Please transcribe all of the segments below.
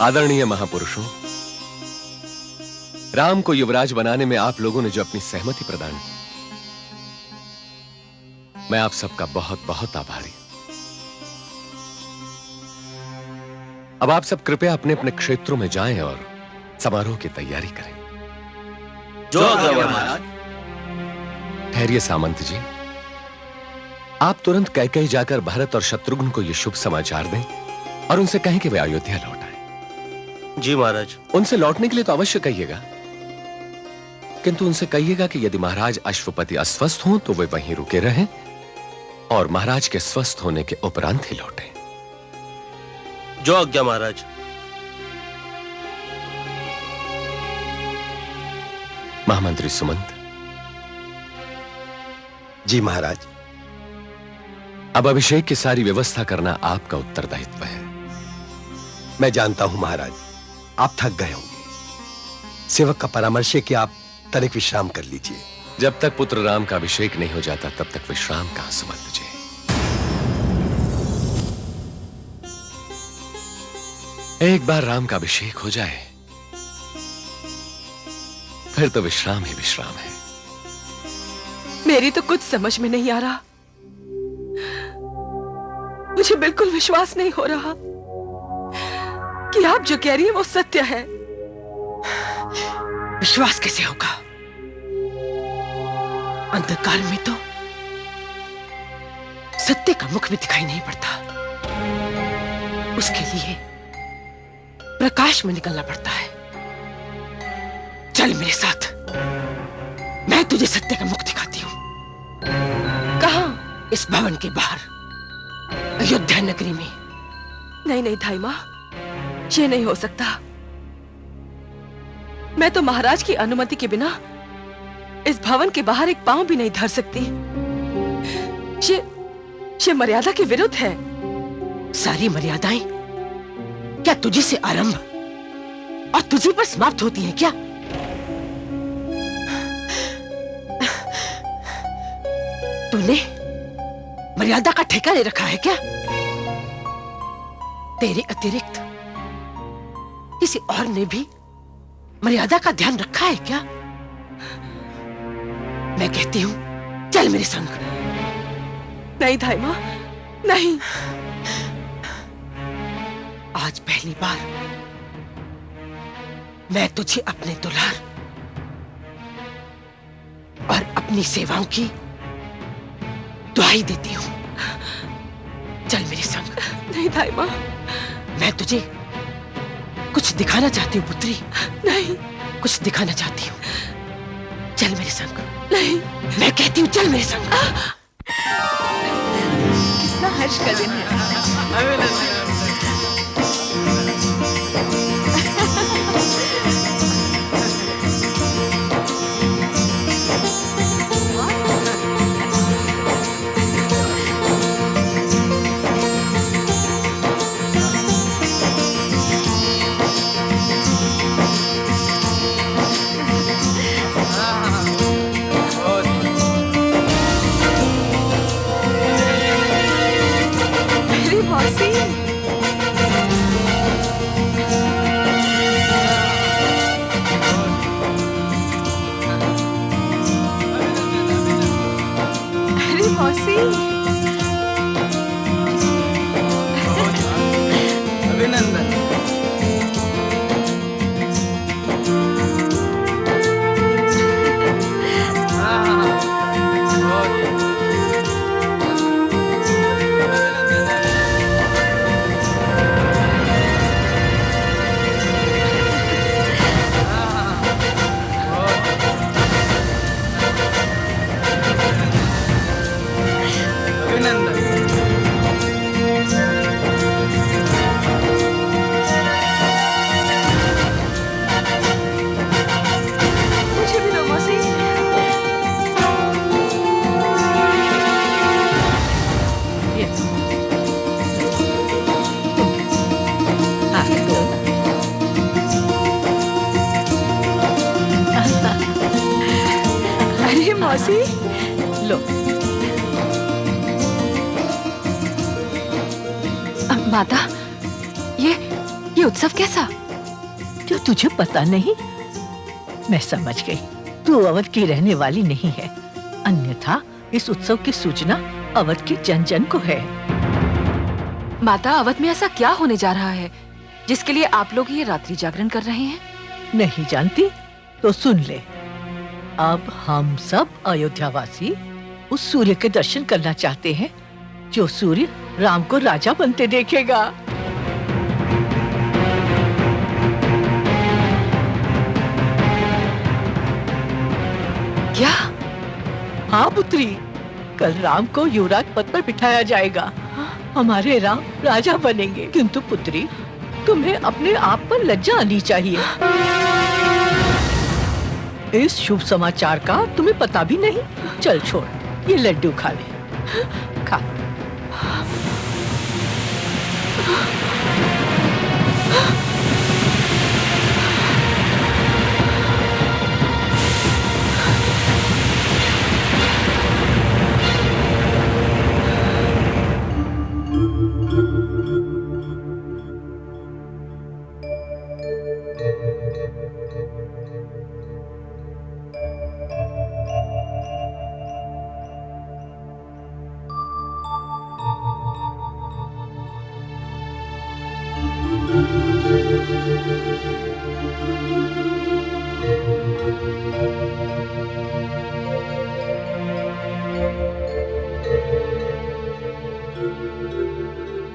आदरणीय महापुरुषों, राम को युवराज बनाने में आप लोगों ने जो अपनी सहमति प्रदान की, मैं आप सबका बहुत बहुत आभारी। अब आप सब कृपया अपने अपने क्षेत्रों में जाएं और समारोह की तैयारी करें। जो महाराज। ठहरिए सामंत जी, आप तुरंत कैकेयी जाकर भरत और शत्रुघ्न को यह शुभ समाचार दें और उनसे कहें कि वे अयोध्या लौट आए। जी महाराज। उनसे लौटने के लिए तो अवश्य कहिएगा, किंतु उनसे कहिएगा कि यदि महाराज अश्वपति अस्वस्थ हों तो वे वहीं रुके रहें और महाराज के स्वस्थ होने के उपरांत ही लौटें। जो आज्ञा महाराज। महामंत्री सुमंत। जी महाराज। अब अभिषेक की सारी व्यवस्था करना आपका उत्तरदायित्व है। मैं जानता हूं महाराज, आप थक गए होंगे। सेवक का परामर्श है कि आप तनिक विश्राम कर लीजिए। जब तक पुत्र राम का अभिषेक नहीं हो जाता तब तक विश्राम कहां सुमंत जी। एक बार राम का अभिषेक हो जाए फिर तो विश्राम ही विश्राम है। मेरी तो कुछ समझ में नहीं आ रहा। मुझे बिल्कुल विश्वास नहीं हो रहा कि आप जो कह रही हैं वो सत्य है। विश्वास कैसे होगा? अंधकार में तो सत्य का मुख भी दिखाई नहीं पड़ता। उसके लिए प्रकाश में निकलना पड़ता है। चल मेरे साथ, मैं तुझे सत्य का मुख दिखाती हूं। कहां? इस भवन के बाहर, अयोध्या नगरी में। नहीं नहीं धाई मां, ये नहीं हो सकता। मैं तो महाराज की अनुमति के बिना इस भवन के बाहर एक पांव भी नहीं धर सकती। ये मर्यादा के विरुद्ध है। सारी मर्यादाएं क्या तुझे से आरंभ और तुझी पर समाप्त होती हैं क्या? तूने मर्यादा का ठेका ले रखा है क्या? तेरे अतिरिक्त किसी और ने भी मर्यादा का ध्यान रखा है क्या? मैं कहती हूं, चल मेरे संग। नहीं धाई मां, नहीं। आज पहली बार मैं तुझे अपने दुलार और अपनी सेवाओं की दुहाई देती हूं। चल मेरे संग। नहीं धाई मां, मैं तुझे कुछ दिखाना चाहती हूँ पुत्री। नहीं, कुछ दिखाना चाहती हूँ। चल मेरे संग। नहीं, मैं कहती हूँ चल मेरे संग। कितना हर्ष का दिन है। मेरी मौसी। मौसी लो। माता, ये उत्सव कैसा? जो तुझे पता नहीं? मैं समझ गई, तू अवध की रहने वाली नहीं है, अन्यथा इस उत्सव की सूचना अवध के जन जन को है। माता, अवध में ऐसा क्या होने जा रहा है जिसके लिए आप लोग ये रात्रि जागरण कर रहे हैं? नहीं जानती तो सुन ले। अब हम सब अयोध्यावासी उस सूर्य के दर्शन करना चाहते हैं जो सूर्य राम को राजा बनते देखेगा। क्या? हाँ पुत्री, कल राम को युवराज पद पर बिठाया जाएगा। हमारे राम राजा बनेंगे। किंतु पुत्री, तुम्हें अपने आप पर लज्जा आनी चाहिए। इस शुभ समाचार का तुम्हें पता भी नहीं। चल छोड़, ये लड्डू खा ले। खा।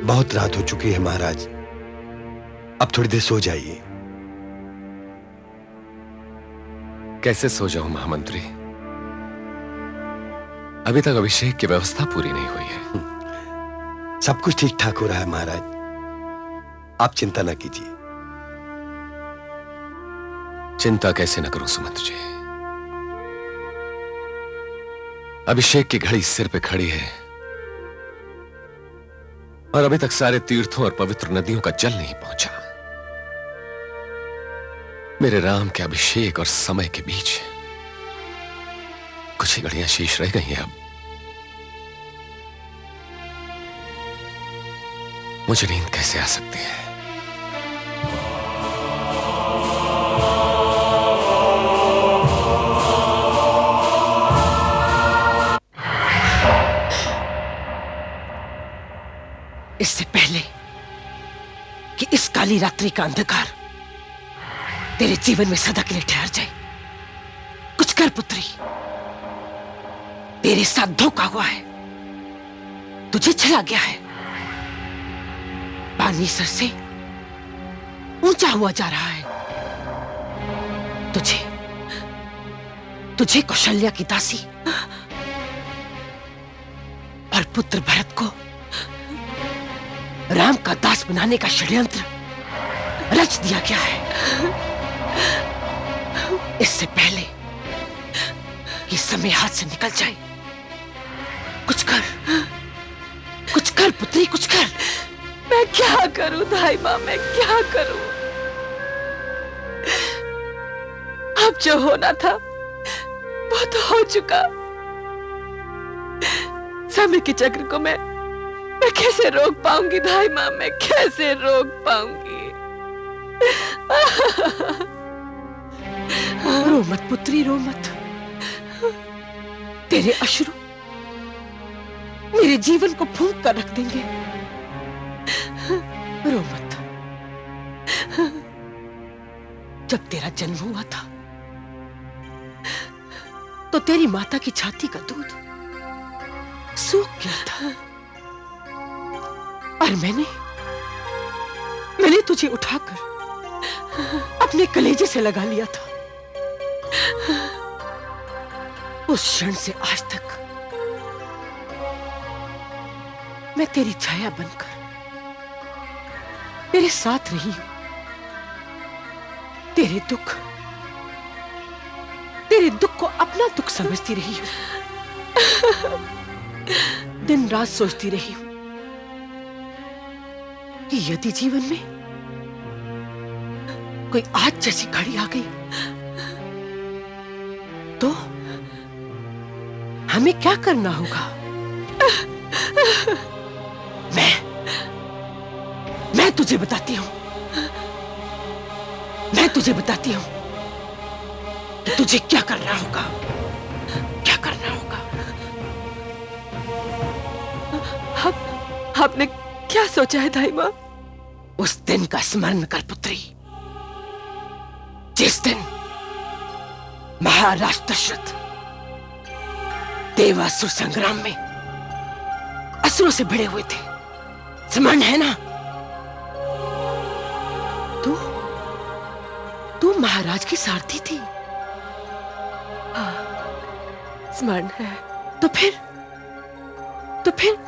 बहुत रात हो चुकी है महाराज, अब थोड़ी देर सो जाइए। कैसे सो जाऊं महामंत्री? अभी तक अभिषेक की व्यवस्था पूरी नहीं हुई है। सब कुछ ठीक ठाक हो रहा है महाराज, आप चिंता न कीजिए। चिंता कैसे न करूं सुमंत जी? अभिषेक की घड़ी सिर पे खड़ी है और अभी तक सारे तीर्थों और पवित्र नदियों का जल नहीं पहुंचा। मेरे राम के अभिषेक और समय के बीच कुछ ही घड़ियां शेष रह गई हैं। अब मुझे नींद कैसे आ सकती है? इससे पहले कि इस काली रात्रि का अंधकार तेरे जीवन में सदा के लिए ठहर जाए, कुछ कर पुत्री। तेरे साथ धोखा हुआ है, तुझे चला गया है। पानी सर से ऊंचा हुआ जा रहा है। तुझे कौशल्या की दासी और पुत्र भरत को राम का दास बनाने का षड्यंत्र रच दिया गया है। इससे पहले कि समय हाथ से निकल जाए, कुछ कर पुत्री, कुछ कर। मैं क्या करूं दाई मां, मैं क्या करूं? अब जो होना था वो तो हो चुका। समय के चक्र को मैं कैसे रोक पाऊंगी दाई मां, मैं कैसे रोक पाऊंगी? रो मत पुत्री, रो मत। तेरे अश्रु मेरे जीवन को फूंक कर रख देंगे। रो मत। जब तेरा जन्म हुआ था तो तेरी माता की छाती का दूध सूख गया था और मैंने तुझे उठाकर अपने कलेजे से लगा लिया था। उस क्षण से आज तक मैं तेरी छाया बनकर तेरे साथ रही हूं। तेरे दुख को अपना दुख समझती रही हूं। दिन रात सोचती रही हूं कि यदि जीवन में कोई आज जैसी घड़ी आ गई हमें क्या करना होगा? मैं तुझे बताती हूँ। मैं तुझे बताती हूँ कि तुझे क्या करना होगा। क्या करना होगा? आपने क्या सोचा है दाई माँ? उस दिन का स्मरण कर पुत्री, जिस दिन महाराज दशरथ देवासुर संग्राम में असुरों से भिड़े हुए थे। स्मरण है ना? तू महाराज की सारथी थी। स्मरण है। तो फिर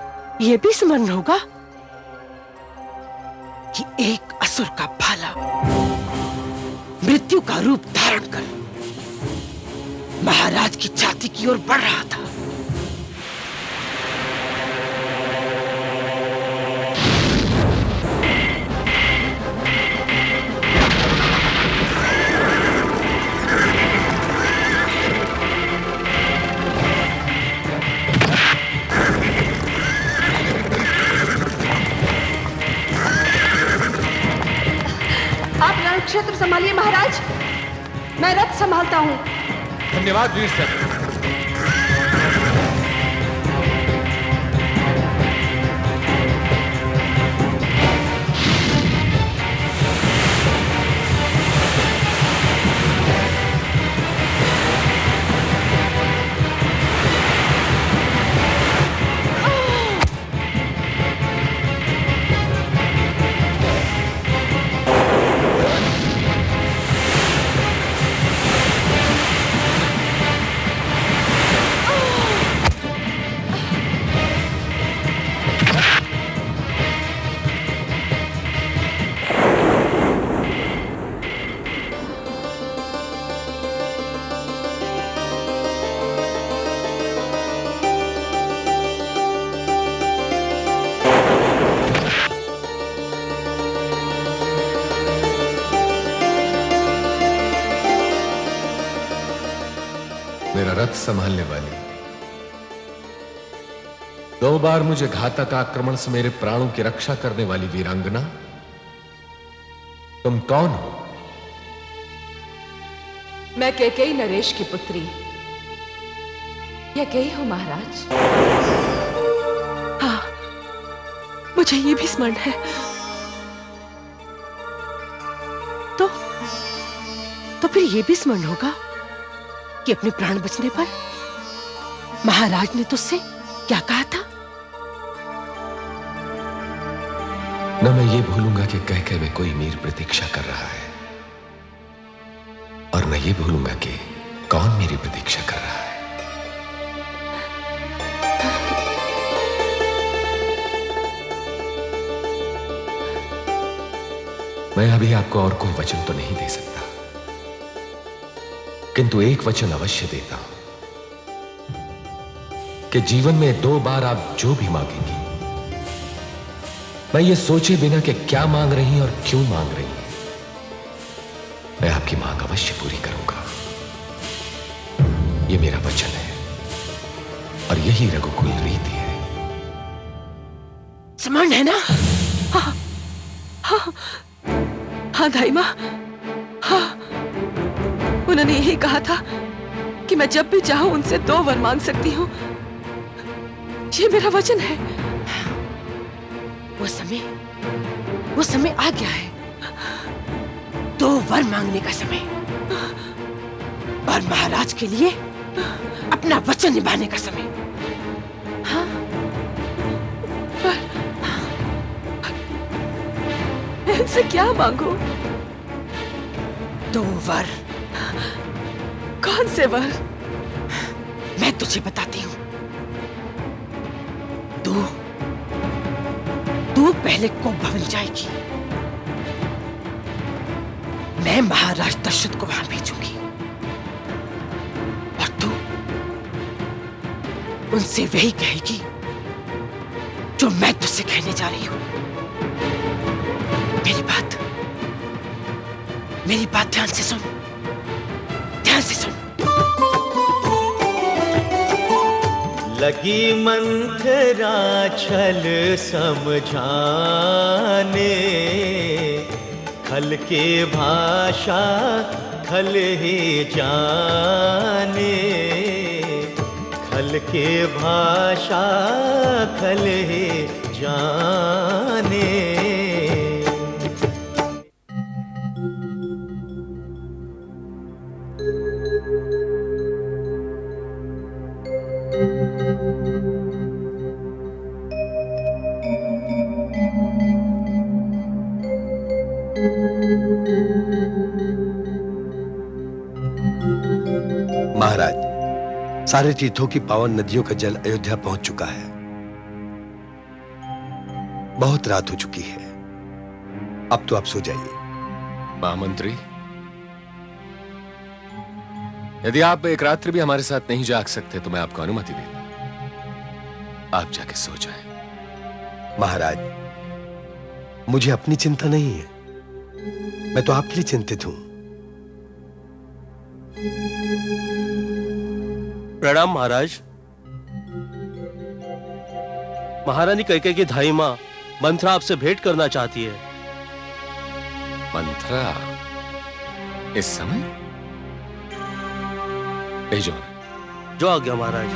यह भी स्मरण होगा कि एक असुर का भाला मृत्यु का रूप धारण कर महाराज की छाती की ओर बढ़ रहा था। आप रण क्षेत्र संभालिए महाराज, मैं रथ संभालता हूँ। धन्यवाद वीर सर। मेरा रथ संभालने वाली, 2 बार मुझे घातक आक्रमण से मेरे प्राणों की रक्षा करने वाली वीरांगना, तुम कौन हो? मैं कैकेयी नरेश की पुत्री कैकेयी हूं महाराज। हाँ, मुझे ये भी स्मरण है। तो फिर ये भी स्मरण होगा कि अपने प्राण बचने पर महाराज ने तुझसे क्या कहा था? न मैं ये भूलूंगा कि कह में कोई मीर प्रतीक्षा कर रहा है, और न ये भूलूंगा कि कौन मेरी प्रतीक्षा कर रहा है। मैं अभी आपको और कोई वचन तो नहीं दे सकता, किंतु एक वचन अवश्य देता हूं कि जीवन में 2 बार आप जो भी मांगेंगी, मैं ये सोचे बिना कि क्या मांग रही और क्यों मांग रही हैं, मैं आपकी मांग अवश्य पूरी करूंगा। ये मेरा वचन है और यही रघुकुल रीति है। स्मरण है ना? हाँ दाई माँ, हाँ, उन्होंने यही कहा था कि मैं जब भी चाहूं उनसे 2 वर मांग सकती हूँ। ये मेरा वचन है। वो समय आ गया है, 2 वर मांगने का समय, और महाराज के लिए अपना वचन निभाने का समय। हाँ? मैं इनसे क्या मांगू? 2 वर। कौन से वर? मैं तुझे बताती हूँ। तू पहले कोप भवन जाएगी, मैं महाराज दशरथ को वहां भेजूंगी, और तू उनसे वही कहेगी जो मैं तुझसे कहने जा रही हूं। मेरी बात ध्यान से सुन, ध्यान से सुन। लगी मंथरा छल समझाने, खल के भाषा खल ही जाने, खल के भाषा खल ही जाने। महाराज, सारे तीर्थों की पावन नदियों का जल अयोध्या पहुंच चुका है। बहुत रात हो चुकी है, अब तो आप सो जाइए। महामंत्री, यदि आप एक रात्रि भी हमारे साथ नहीं जाग सकते तो मैं आपको अनुमति देता, आप जाके सो जाएं। महाराज, मुझे अपनी चिंता नहीं है, मैं तो आपके लिए चिंतित हूं। प्रणाम महाराज। महारानी कैकेयी की धाई मां मंथरा आपसे भेंट करना चाहती है। मंथरा इस समय? भेजो। जो आज्ञा महाराज।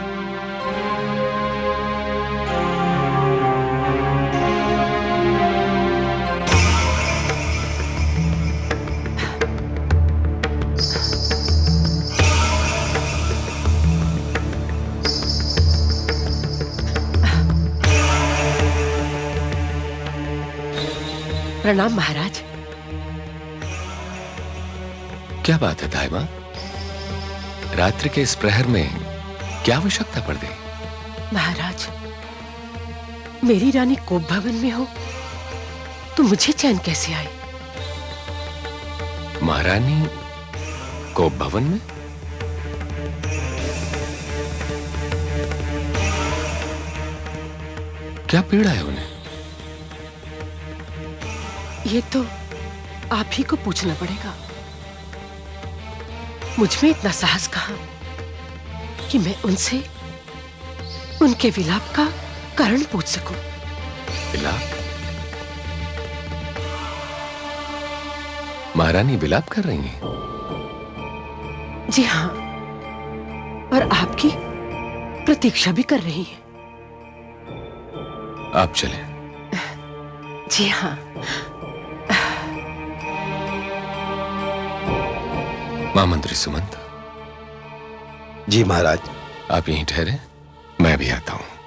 प्रणाम महाराज। क्या बात है दाई मां? रात्रि के इस प्रहर में क्या आवश्यकता पड़ गई? महाराज, मेरी रानी कोप भवन में हो तो मुझे चैन कैसे आए? महारानी कोप भवन में? क्या पीड़ा है उन्हें? ये तो आप ही को पूछना पड़ेगा। मुझ में इतना साहस कहां कि मैं उनसे उनके विलाप का कारण पूछ सकूं। विलाप? महारानी विलाप कर रही हैं? जी हां, और आपकी प्रतीक्षा भी कर रही हैं। आप चलें। जी हां। महामंत्री सुमंत। जी महाराज। आप यहीं ठहरे, मैं भी आता हूं।